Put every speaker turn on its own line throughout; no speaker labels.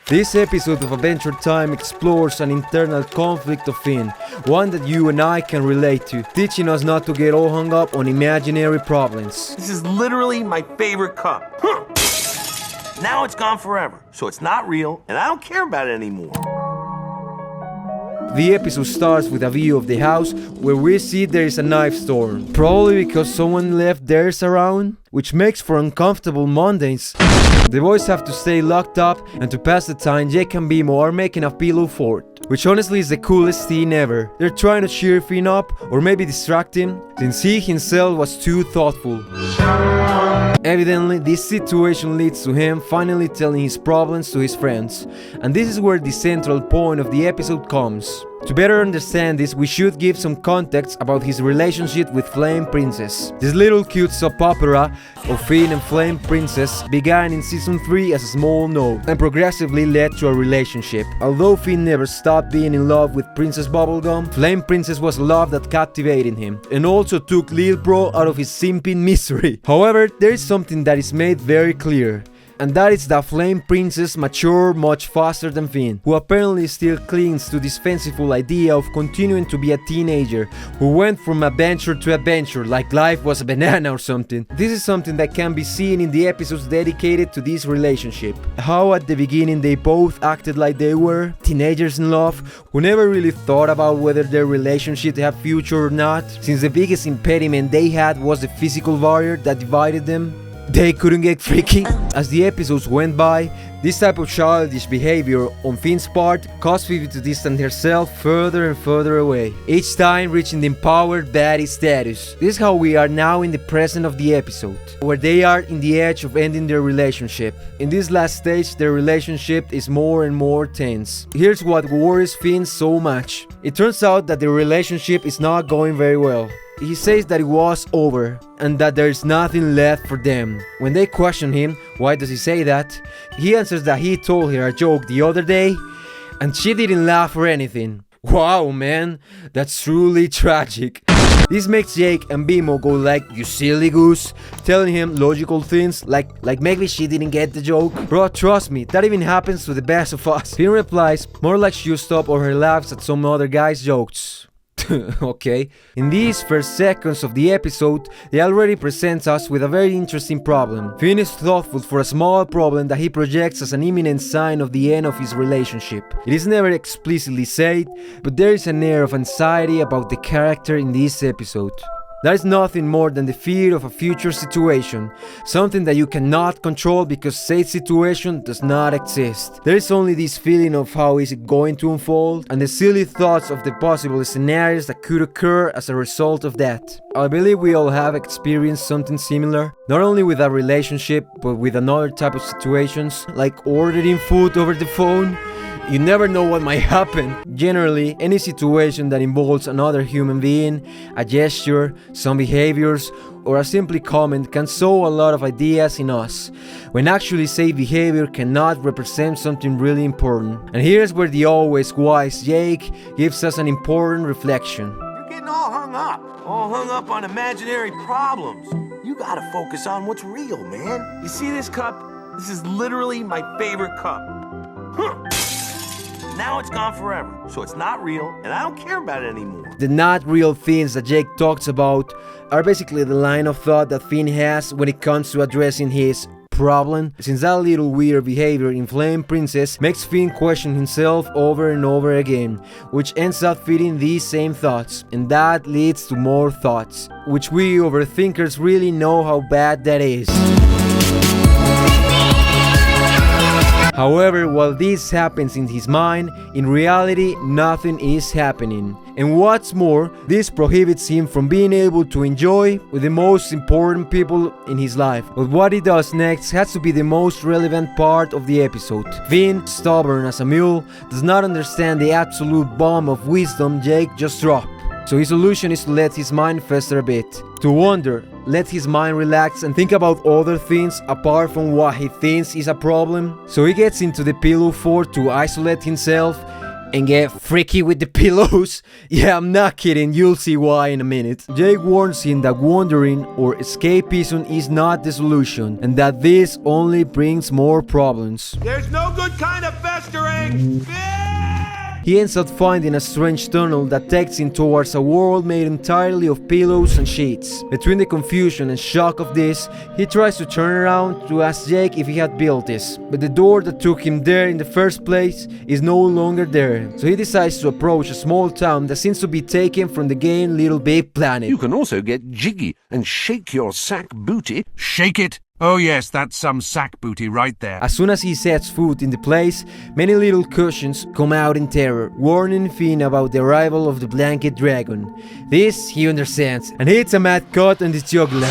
This episode of Adventure Time explores an internal conflict of Finn, one that you and I can relate to, teaching us not to get all hung up on imaginary problems.
This is literally my favorite cup. Now it's gone forever, so it's not real, and I don't care about it anymore.
The episode starts with a view of the house where we see there is a knife store, probably because someone left theirs around, which makes for uncomfortable Mondays. The boys have to stay locked up, and to pass the time, Jake and Bimo are making a pillow fort, which honestly is the coolest thing ever. They're trying to cheer Finn up, or maybe distract him, since he himself was too thoughtful. Evidently, this situation leads to him finally telling his problems to his friends, and this is where the central point of the episode comes. To better understand this, we should give some context about his relationship with Flame Princess. This little cute soap opera of Finn and Flame Princess began in season 3 as a small note and progressively led to a relationship. Although Finn never stopped being in love with Princess Bubblegum, Flame Princess was love that captivated him and also took Lil Bro out of his simping misery. However, there is something that is made very clear, and that is that Flame Princess matured much faster than Finn, who apparently still clings to this fanciful idea of continuing to be a teenager who went from adventure to adventure like life was a banana or something. This is something that can be seen in the episodes dedicated to this relationship. How at the beginning they both acted like they were teenagers in love who never really thought about whether their relationship had future or not, since the biggest impediment they had was the physical barrier that divided them. They couldn't get freaky. As the episodes went by, this type of childish behavior on Finn's part caused Phoebe to distance herself further and further away, each time reaching the empowered baddie status. This is how we are now in the present of the episode, where they are in the edge of ending their relationship. In this last stage, their relationship is more and more tense. Here's what worries Finn so much. It turns out that the relationship is not going very well. He says that it was over and that there is nothing left for them. When they question him, why does he say that? He answers that he told her a joke the other day and she didn't laugh or anything. Wow, man, that's truly tragic. This makes Jake and Bimo go like, "You silly goose," telling him logical things like maybe she didn't get the joke. Bro, trust me, that even happens to the best of us. Finn replies, more like she'll stop or her laughs at some other guy's jokes. Okay. In these first seconds of the episode, they already present us with a very interesting problem. Finn is thoughtful for a small problem that he projects as an imminent sign of the end of his relationship. It is never explicitly said, but there is an air of anxiety about the character in this episode. That is nothing more than the fear of a future situation, something that you cannot control because said situation does not exist. There is only this feeling of how is it going to unfold, and the silly thoughts of the possible scenarios that could occur as a result of that. I believe we all have experienced something similar, not only with a relationship, but with another type of situations, like ordering food over the phone. You never know what might happen. Generally, any situation that involves another human being, a gesture, some behaviors, or a simple comment can sow a lot of ideas in us, when actually said behavior cannot represent something really important. And here's where the always wise Jake gives us an important reflection.
You're getting all hung up on imaginary problems. You gotta focus on what's real, man. You see this cup? This is literally my favorite cup. Now it's gone forever, so it's not real, and I don't care about it anymore.
The not real things that Jake talks about are basically the line of thought that Finn has when it comes to addressing his problem, since that little weird behavior in Flame Princess makes Finn question himself over and over again, which ends up feeding these same thoughts, and that leads to more thoughts, which we overthinkers really know how bad that is. However, while this happens in his mind, in reality nothing is happening. And what's more, this prohibits him from being able to enjoy with the most important people in his life. But what he does next has to be the most relevant part of the episode. Finn, stubborn as a mule, does not understand the absolute bomb of wisdom Jake just dropped. So his solution is to let his mind fester a bit, to wonder, let his mind relax and think about other things apart from what he thinks is a problem. So he gets into the pillow fort to isolate himself, and get freaky with the pillows? Yeah, I'm not kidding, you'll see why in a minute. Jake warns him that wandering or escapism is not the solution, and that this only brings more problems.
There's no good kind of festering!
He ends up finding a strange tunnel that takes him towards a world made entirely of pillows and sheets. Between the confusion and shock of this, he tries to turn around to ask Jake if he had built this, but the door that took him there in the first place is no longer there. So he decides to approach a small town that seems to be taken from the game Little Big Planet.
You can also get jiggy and shake your sack booty.
Shake it? Oh yes, that's some sack booty right there.
As soon as he sets foot in the place, many little cushions come out in terror, warning Finn about the arrival of the blanket dragon. This he understands, and hits a mad cut on the jugular.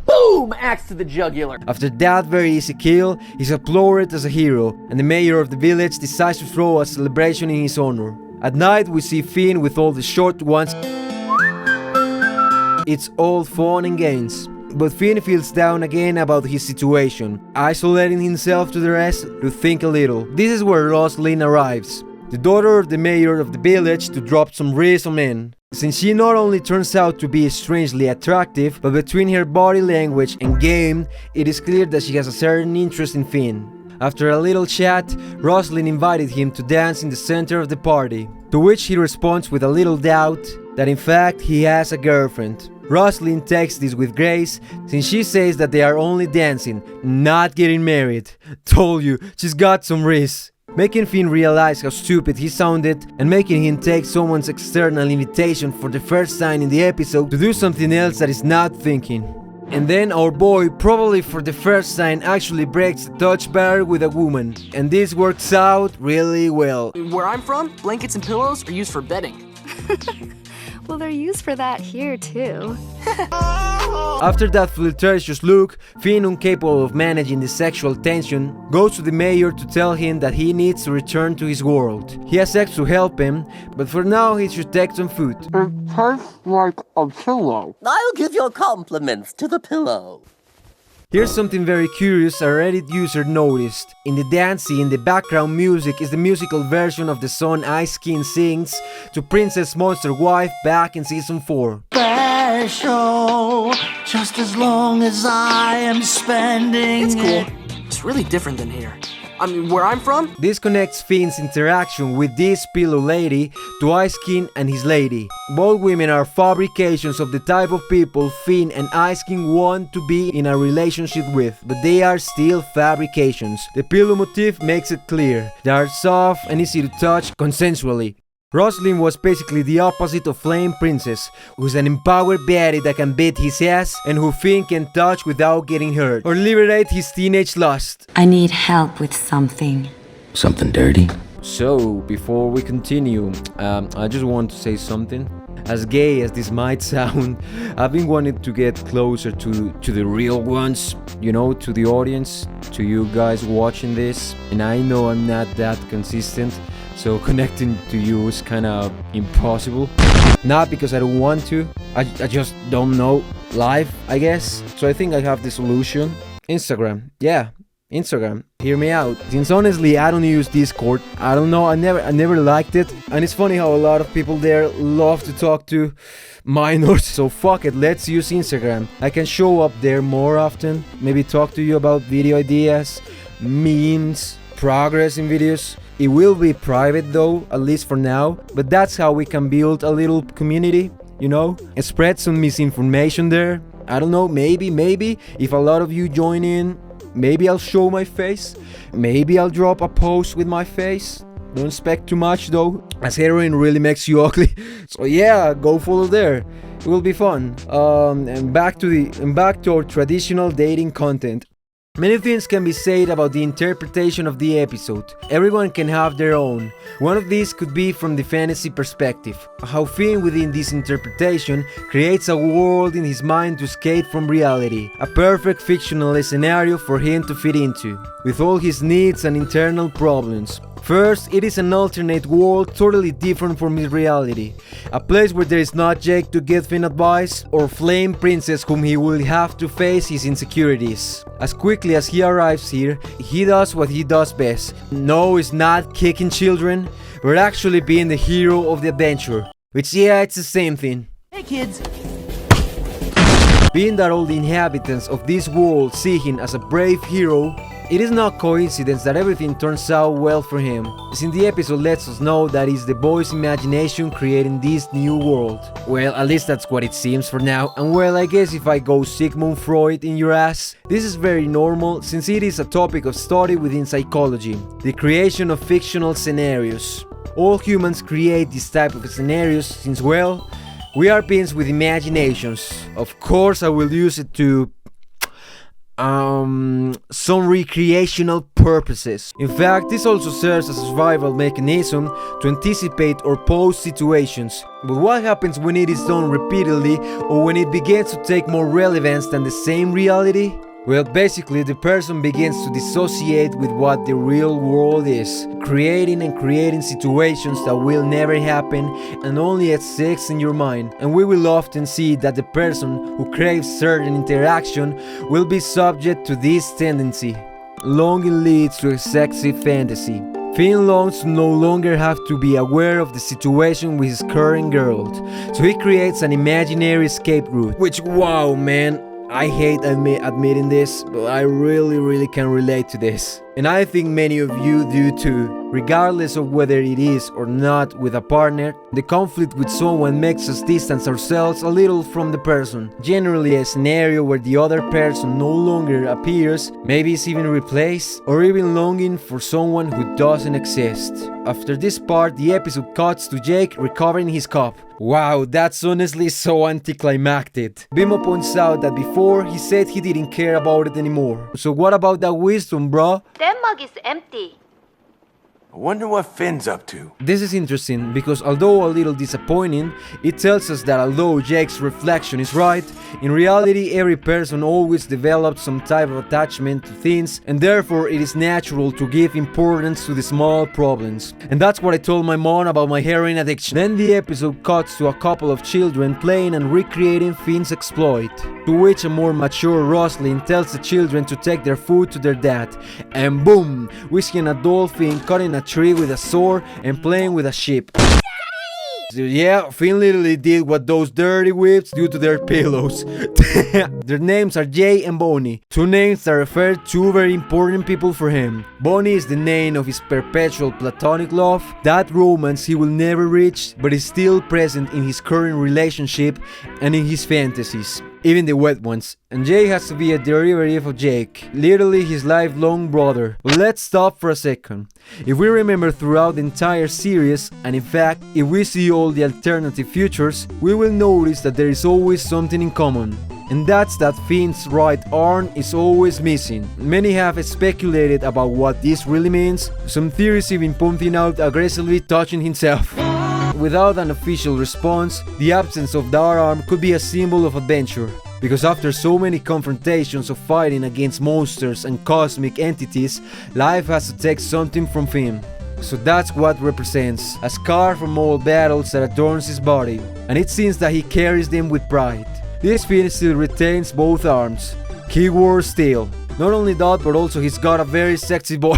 Boom! Axe to the jugular.
After that very easy kill, he's applauded as a hero, and the mayor of the village decides to throw a celebration in his honor. At night, we see Finn with all the short ones. It's all fun and games. But Finn feels down again about his situation, isolating himself to the rest to think a little. This is where Rosalind arrives, the daughter of the mayor of the village, to drop some risk on men. Since she not only turns out to be strangely attractive, but between her body language and game, it is clear that she has a certain interest in Finn. After a little chat, Rosalind invited him to dance in the center of the party, to which he responds with a little doubt that in fact he has a girlfriend. Rosalind takes this with grace, since she says that they are only dancing, not getting married. Told you, she's got some risk. Making Finn realize how stupid he sounded, and making him take someone's external invitation for the first time in the episode to do something else that is not thinking. And then our boy, probably for the first time, actually breaks the touch barrier with a woman. And this works out really well.
Where I'm from, blankets and pillows are used for bedding.
Well, they're used for that here, too.
After that flirtatious look, Finn, incapable of managing the sexual tension, goes to the mayor to tell him that he needs to return to his world. He asks to help him, but for now he should take some food.
It tastes like a pillow.
I'll give your compliments to the pillow.
Here's something very curious a Reddit user noticed. In the dance scene, the background music is the musical version of the song Ice King sings to Princess Monster Wife back in season 4.
Special, just as long as I am spending
It's cool. It's really different than here. I mean, where I'm from?
This connects Finn's interaction with this pillow lady to Ice King and his lady. Both women are fabrications of the type of people Finn and Ice King want to be in a relationship with, but they are still fabrications. The pillow motif makes it clear. They are soft and easy to touch consensually. Rosalind was basically the opposite of Flame Princess, who's an empowered baddie that can beat his ass and who Finn can touch without getting hurt or liberate his teenage lust.
I need help with something.
Something dirty?
So, before we continue, I just want to say something. As gay as this might sound, I've been wanting to get closer to the real ones, you know, to the audience, to you guys watching this. And I know I'm not that consistent, so connecting to you is kind of impossible. Not because I don't want to, I just don't know life, I guess. So I think I have the solution. Instagram, yeah. Instagram, hear me out. Since honestly I don't use Discord, I don't know, I never liked it, and it's funny how a lot of people there love to talk to minors, so fuck it, let's use Instagram. I can show up there more often, maybe talk to you about video ideas, memes, progress in videos. It will be private though, at least for now, but that's how we can build a little community, you know, and spread some misinformation there. I don't know, maybe if a lot of you join in, maybe I'll show my face. Maybe I'll drop a post with my face. Don't expect too much though, as heroin really makes you ugly. So yeah, go follow there. It will be fun. And back to our traditional dating content. Many things can be said about the interpretation of the episode. Everyone can have their own. One of these could be from the fantasy perspective. How Finn within this interpretation creates a world in his mind to escape from reality. A perfect fictional scenario for him to fit into, with all his needs and internal problems. First, it is an alternate world totally different from his reality. A place where there is not Jake to give Finn advice, or Flame Princess whom he will have to face his insecurities. As quickly as he arrives here, he does what he does best. No, it's not kicking children, but actually being the hero of the adventure. Which, yeah, it's the same thing.
Hey kids!
Being that all the inhabitants of this world see him as a brave hero, it is no coincidence that everything turns out well for him, since the episode lets us know that it's the boy's imagination creating this new world. Well, at least that's what it seems for now, and well, I guess if I go Sigmund Freud in your ass, this is very normal since it is a topic of study within psychology, the creation of fictional scenarios. All humans create this type of scenarios since, well, we are beings with imaginations. Of course, I will use it to some recreational purposes. In fact, this also serves as a survival mechanism to anticipate or pose situations. But what happens when it is done repeatedly or when it begins to take more relevance than the same reality? Well, basically, the person begins to dissociate with what the real world is, creating situations that will never happen and only exist in your mind. And we will often see that the person who craves certain interaction will be subject to this tendency. Longing leads to a sexy fantasy. Finn longs to no longer have to be aware of the situation with his current girl, so he creates an imaginary escape route. Which, wow, man, I hate admitting this, but I really can relate to this. And I think many of you do too. Regardless of whether it is or not with a partner, the conflict with someone makes us distance ourselves a little from the person. Generally a scenario where the other person no longer appears, maybe is even replaced, or even longing for someone who doesn't exist. After this part, the episode cuts to Jake recovering his cup. Wow, that's honestly so anticlimactic. Bimo points out that before he said he didn't care about it anymore. So what about that wisdom, bro?
That mug is empty.
I wonder what Finn's up to.
This is interesting because although a little disappointing, it tells us that although Jake's reflection is right, in reality every person always develops some type of attachment to things, and therefore it is natural to give importance to the small problems. And that's what I told my mom about my heroin addiction. Then the episode cuts to a couple of children playing and recreating Finn's exploit, to which a more mature Roslyn tells the children to take their food to their dad, and boom, we see an adult Finn cutting a tree with a sword and playing with a sheep. So yeah, Finn literally did what those dirty whips do to their pillows. Their names are Jay and Bonnie, two names that refer to two very important people for him. Bonnie is the name of his perpetual platonic love, that romance he will never reach, but is still present in his current relationship and in his fantasies, even the wet ones. And Jay has to be a derivative of Jake, literally his lifelong brother. But let's stop for a second. If we remember throughout the entire series, and in fact, if we see all the alternative futures, we will notice that there is always something in common. And that's that Finn's right arm is always missing. Many have speculated about what this really means, some theories even pointing out aggressively touching himself. Without an official response, the absence of that arm could be a symbol of adventure. Because after so many confrontations of fighting against monsters and cosmic entities, life has to take something from Finn. So that's what represents, a scar from all battles that adorns his body, and it seems that he carries them with pride. This Finn still retains both arms. Keyword still. Not only that, but also he's got a very sexy boy.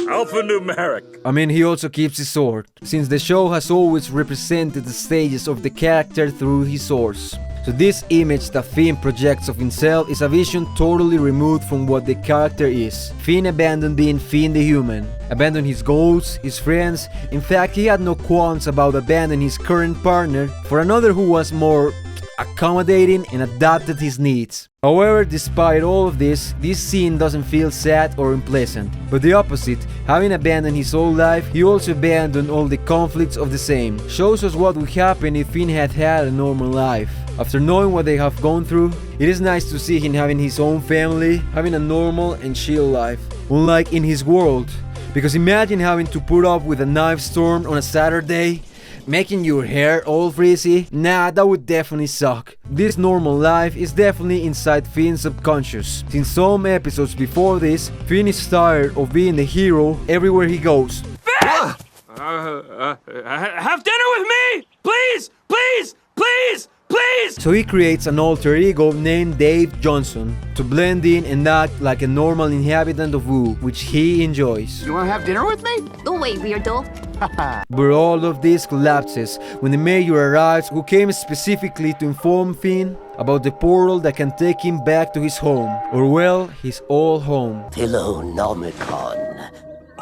Alphanumeric.
I mean, he also keeps his sword, since the show has always represented the stages of the character through his swords. So this image that Finn projects of himself is a vision totally removed from what the character is. Finn abandoned being Finn the human, abandoned his goals, his friends. In fact, he had no qualms about abandoning his current partner for another who was more accommodating and adapted his needs. However, despite all of this scene doesn't feel sad or unpleasant, but the opposite. Having abandoned his old life, he also abandoned all the conflicts of the same. Shows us what would happen if Finn had had a normal life. After knowing what they have gone through, it is nice to see him having his own family, having a normal and chill life, unlike in his world. Because imagine having to put up with a knife storm on a Saturday, making your hair all frizzy. Nah, that would definitely suck. This normal life is definitely inside Finn's subconscious. Since some episodes before this, Finn is tired of being the hero everywhere he goes.
Finn! Have dinner with me! Please! Please! Please!
Please!
So he creates an alter ego named Dave Johnson to blend in and act like a normal inhabitant of Wu, which he enjoys.
You wanna have dinner with me?
Oh wait, weirdo.
But all of this collapses when the mayor arrives, who came specifically to inform Finn about the portal that can take him back to his home, or well, his old home.
Philonomicon.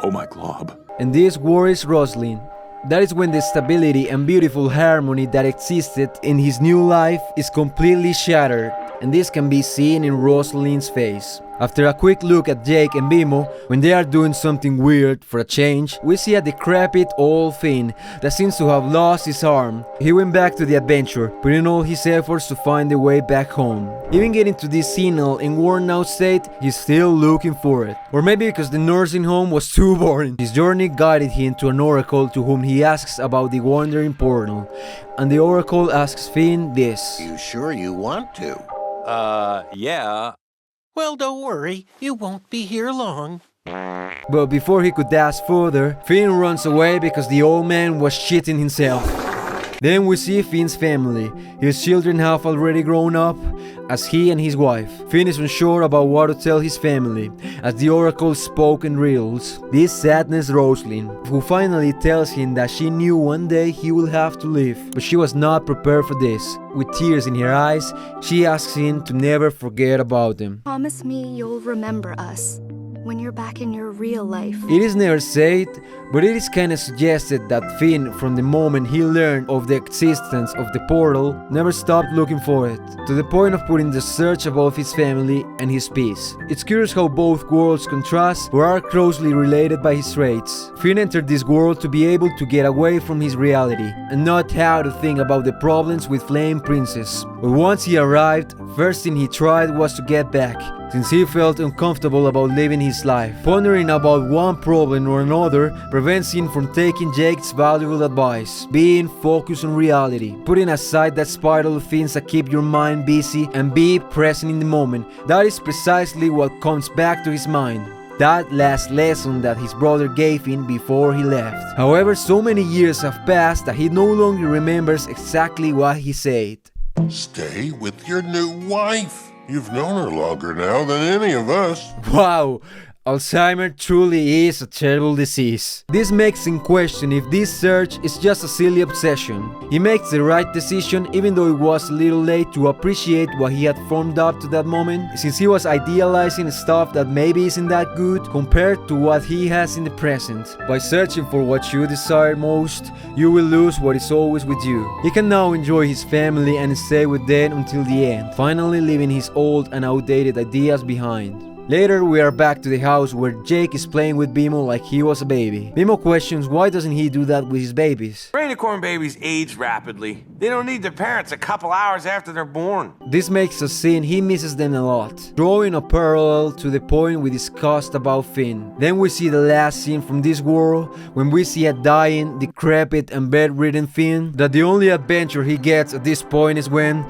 Oh my glob.
And this worries Rosalind. That is when the stability and beautiful harmony that existed in his new life is completely shattered, and this can be seen in Rosalind's face. After a quick look at Jake and Bimo, when they are doing something weird for a change, we see a decrepit old Finn that seems to have lost his arm. He went back to the adventure, putting all his efforts to find the way back home. Even getting to this senile and worn out state, he's still looking for it. Or maybe because the nursing home was too boring. His journey guided him to an oracle to whom he asks about the wandering portal. And the oracle asks Finn this.
You sure you want to?
Yeah.
Well, don't worry. You won't be here long.
But before he could ask further, Finn runs away because the old man was shitting himself. Then we see Finn's family. His children have already grown up, as he and his wife. Finn is unsure about what to tell his family, as the oracle spoke in riddles. This sadness Rosalind, who finally tells him that she knew one day he will have to leave, but she was not prepared for this. With tears in her eyes, she asks him to never forget about them.
Promise me you'll remember us when you're back in your real life.
It is never said, but it is kinda suggested that Finn, from the moment he learned of the existence of the portal, never stopped looking for it, to the point of putting the search above his family and his peace. It's curious how both worlds contrast, but are closely related by his traits. Finn entered this world to be able to get away from his reality, and not how to think about the problems with Flame Princess. But once he arrived, first thing he tried was to get back, since he felt uncomfortable about living his life. Pondering about one problem or another prevents him from taking Jake's valuable advice, being focused on reality, putting aside that spiral of things that keep your mind busy, and be present in the moment. That is precisely what comes back to his mind. That last lesson that his brother gave him before he left. However, so many years have passed that he no longer remembers exactly what he said.
Stay with your new wife. You've known her longer now than any of us.
Wow! Alzheimer's truly is a terrible disease. This makes him question if this search is just a silly obsession. He makes the right decision even though it was a little late to appreciate what he had formed up to that moment, since he was idealizing stuff that maybe isn't that good compared to what he has in the present. By searching for what you desire most, you will lose what is always with you. He can now enjoy his family and stay with them until the end, finally leaving his old and outdated ideas behind. Later, we are back to the house where Jake is playing with Bimo like he was a baby. Bimo questions why doesn't he do that with his babies.
Rainicorn babies age rapidly. They don't need their parents a couple hours after they're born.
This makes us see he misses them a lot, drawing a parallel to the point we discussed about Finn. Then we see the last scene from this world, when we see a dying, decrepit and bedridden Finn, that the only adventure he gets at this point is when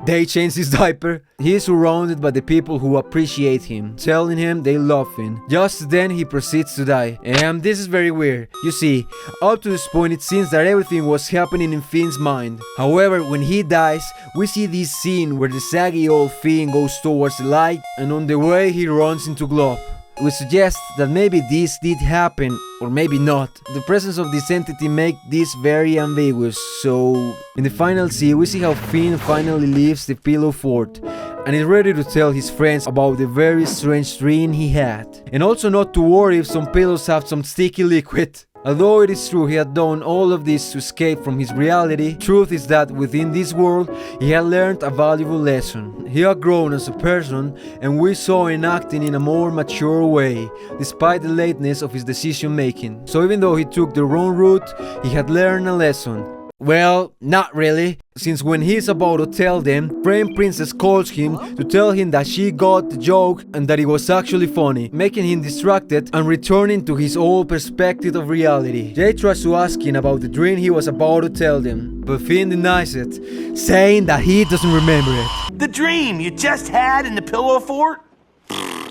they change his diaper. He is surrounded by the people who appreciate him, telling him they love him. Just then he proceeds to die. And this is very weird. You see, up to this point it seems that everything was happening in Finn's mind. However, when he dies, we see this scene where the saggy old Finn goes towards the light, and on the way he runs into Glob. We suggest that maybe this did happen, or maybe not. The presence of this entity makes this very ambiguous, so... In the final scene, we see how Finn finally leaves the Pillow Fort, and is ready to tell his friends about the very strange dream he had. And also not to worry if some pillows have some sticky liquid. Although it is true he had done all of this to escape from his reality, truth is that within this world he had learned a valuable lesson. He had grown as a person, and we saw him acting in a more mature way, despite the lateness of his decision making. So even though he took the wrong route, he had learned a lesson. Well, not really, since when he's about to tell them, Flame Princess calls him to tell him that she got the joke and that it was actually funny, making him distracted and returning to his old perspective of reality. Jay tries to ask him about the dream he was about to tell them, but Finn denies it, saying that he doesn't remember it.
The dream you just had in the Pillow Fort?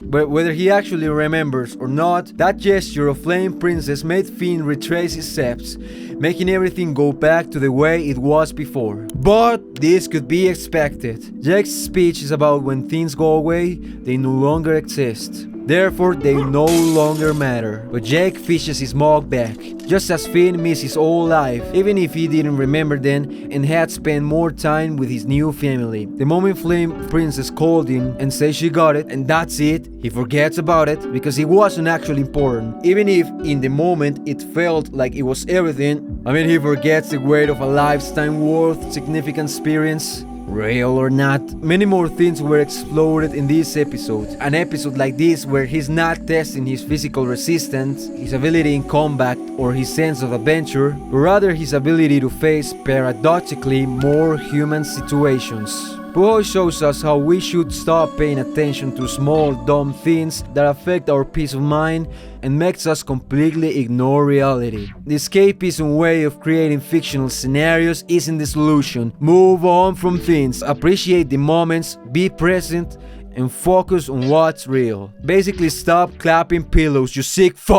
But whether he actually remembers or not, that gesture of Flame Princess made Finn retrace his steps, making everything go back to the way it was before. But this could be expected. Jake's speech is about when things go away, they no longer exist. Therefore, they no longer matter. But Jake fishes his mug back, just as Finn missed his old life, even if he didn't remember then and had spent more time with his new family. The moment Flame Princess called him and said she got it, and that's it, he forgets about it because it wasn't actually important. Even if in the moment it felt like it was everything, he forgets the weight of a lifetime worth significant experience. Real or not, many more things were explored in this episode. An episode like this where he's not testing his physical resistance, his ability in combat, or his sense of adventure, but rather his ability to face paradoxically more human situations. Pujoy shows us how we should stop paying attention to small, dumb things that affect our peace of mind and makes us completely ignore reality. The escapism way of creating fictional scenarios isn't the solution. Move on from things, appreciate the moments, be present, and focus on what's real. Basically, stop clapping pillows, you sick fuck.